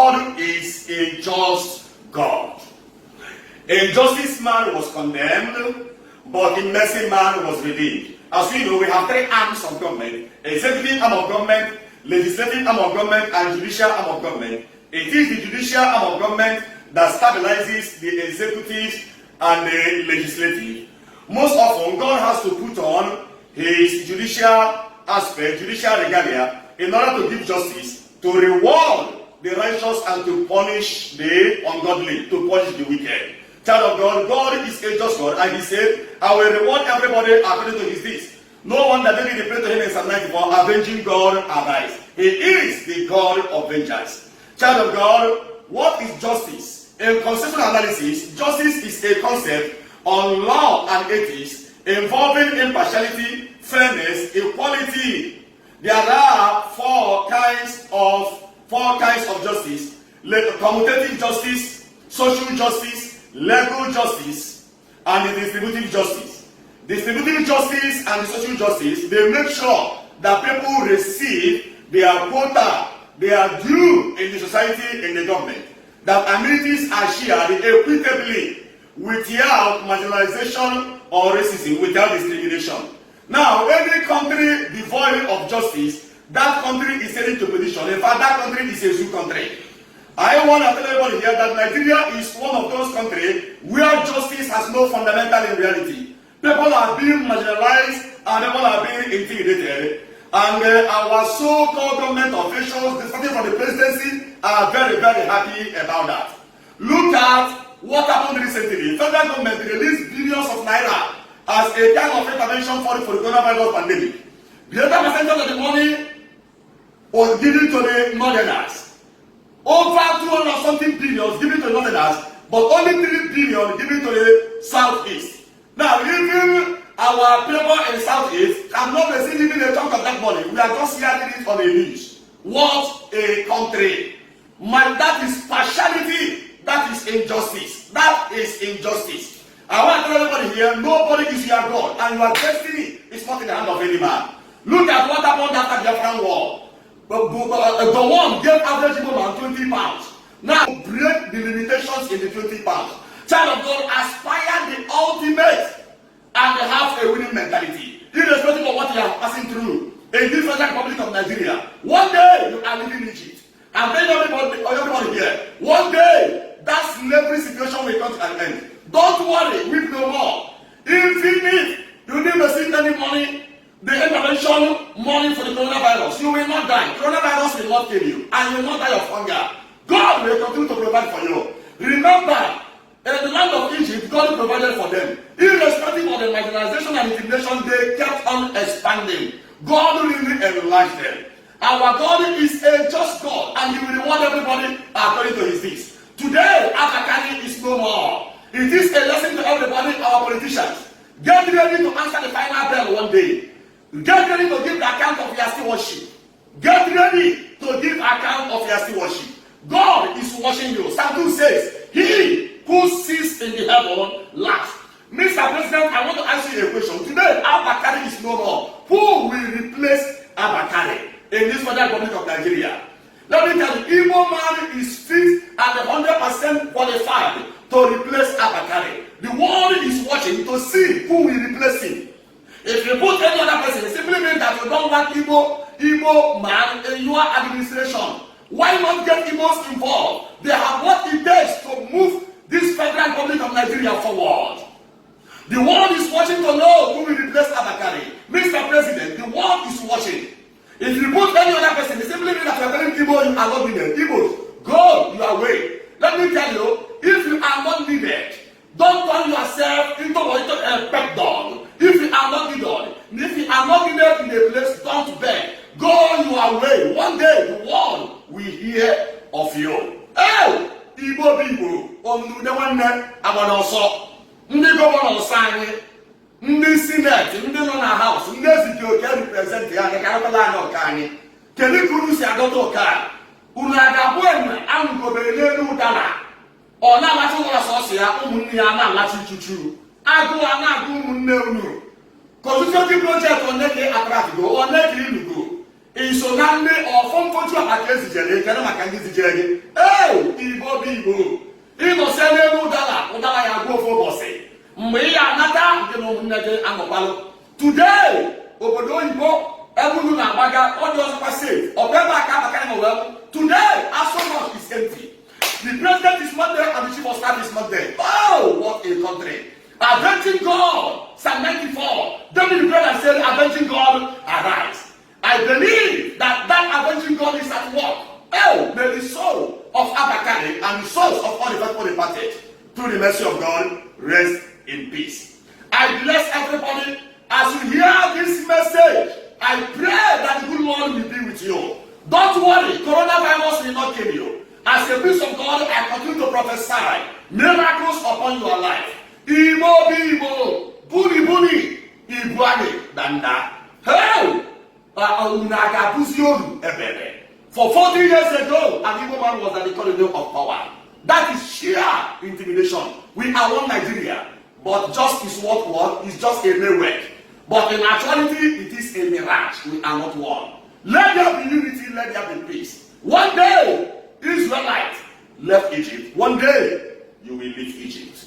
God is a just God. A justice man was condemned, but a mercy man was redeemed. As we know, we have three arms of government: executive arm of government, legislative arm of government, and judicial arm of government. It is the judicial arm of government that stabilizes the executive and the legislative. Most often, God has to put on his judicial aspect, judicial regalia, in order to give justice, to reward the righteous and to punish the ungodly, to punish the wicked. Child of God, God is a just God, and he said, I will reward everybody according to his deeds. No one that David prayed to him in Psalm 94, avenging God arise. He is the God of vengeance. Child of God, what is justice? In constitutional analysis, justice is a concept on law and ethics involving impartiality, fairness, equality. There are four kinds of justice: commutative justice, social justice, legal justice, and the distributive justice. Distributive justice and the social justice, they make sure that people receive their quota, their due in the society, in the government, that amenities are shared equitably without marginalization or racism, without discrimination. Now, every country devoid of justice, that country is heading to perdition. In fact, that country is a zoo country. I want to tell everybody here that Nigeria is one of those countries where justice has no fundamental in reality. People are being marginalized and people are being intimidated. And our so-called government officials, starting from the presidency, are very, very happy about that. Look at what happened recently. Federal government released billions of naira as a kind of intervention for the coronavirus pandemic. The other percentage of the money was given to the northerners. Over 200 something billion given to northerners, but only 3 billion given to the southeast. Now, even our people in southeast cannot receive even a chunk of that money. We are just hearing it on the news. What a country! Man, that is partiality. That is injustice. That is injustice. I want to tell everybody here, nobody is your God, and your destiny is not in the hand of any man. Look at what happened after the Biafran War. The one gave average woman 20 pounds. Now, break the limitations in the 20 pounds. Child of God, aspire the ultimate and have a winning mentality, irrespective of what you are passing through in this Federal Republic of Nigeria. One day you are living in Egypt. I'm telling everybody here, one day that slavery situation will come to an end. Don't worry, weep no more. If you didn't receive any money, the intervention money for the coronavirus, you will not die. Coronavirus will not kill you, and you will not die of hunger. God will continue to provide for you. Remember, in the land of Egypt, God provided for them. Irrespective of the marginalization and intimidation, they kept on expanding. God really enlarged them. Our God is a just God, and He will reward everybody according to His deeds. Today, Abakari is no more. It is a lesson to everybody, our politicians. Get ready to answer the final bell one day. Get ready to give the account of your stewardship. Get ready to give account of your stewardship. God is watching you. Psalm 2 says, He who sits in the heaven laughs. Mr. President, I want to ask you a question. Today, Abakari is no more. Who will replace Abakari in this Federal Republic of Nigeria? Let me tell you, Igbo man is fit and 100% qualified to replace Abakari. The world is watching to see who will replace him. If you put any other person, it simply means that you don't want Igbo man in your administration. Why not get Igbos involved? They have what it takes to move this Federal Republic of Nigeria forward. The world is watching to know who will replace Abakari. Mr. President, the world is watching. If you put any other person, it simply means that you are telling Igbo you are not needed. Igbos, go your way. Let me tell you, if you are not needed, don't turn yourself into a pet dog. If you are not needed, if you are not needed in a place, don't beg. Go your way. One day, the world will hear of you. Hey! Igbo Igbo, omume nwanne agbara ọsọ, ndị gọvanọ ọsọ anyị, ndị sineti, ndị nọ na haus, ndị ezike oke represent ya nke karịkọla anyị ọka anyị. Kedu ka unu si adọta ụka a? Unu aga-abụ enwe ahụgobere n'elu ụdara. Ọ na-alachi ụlọ sọsọ ya, ụmụnne ya na-alachi chuchu. Agụụ a na-agụ ụmụnne unu. Constitution project onye ka attract go, onye ka ilugo. Isonande or from Potua against the Jelly, Macandi Jelly. Oh, Ibo Bibo. Ibo Sele Udala, Udala Yago for Bosse. Me another, you know, Angopalo. Today, Obodo Ibo, Ebuna Baga, all those passive, or Beba Kaba. Today, Aso is empty. The president is not there and the chief of staff is not there. Oh, what a country. Avenging God, Psalm 94. David prayed and said, Avenging God, arise. I believe that avenging God is at work. Oh, may the soul of Abakari and the souls of all the faithful departed, through the mercy of God, rest in peace. I bless everybody as you hear this message. I pray that the good Lord will be with you. Don't worry, coronavirus will not kill you. As a priest of God, I continue to prophesy miracles upon your life. Ibo bibo, buni buni, ibuani danda. Hey! For 40 years ago, an Igbo man was at the corridor of power. That is sheer intimidation. We are one Nigeria, but just is what is just a mere but in actuality, it is a mirage. We are not one. Let there be unity, let there be peace. One day, Israelites left Egypt. One day, you will leave Egypt.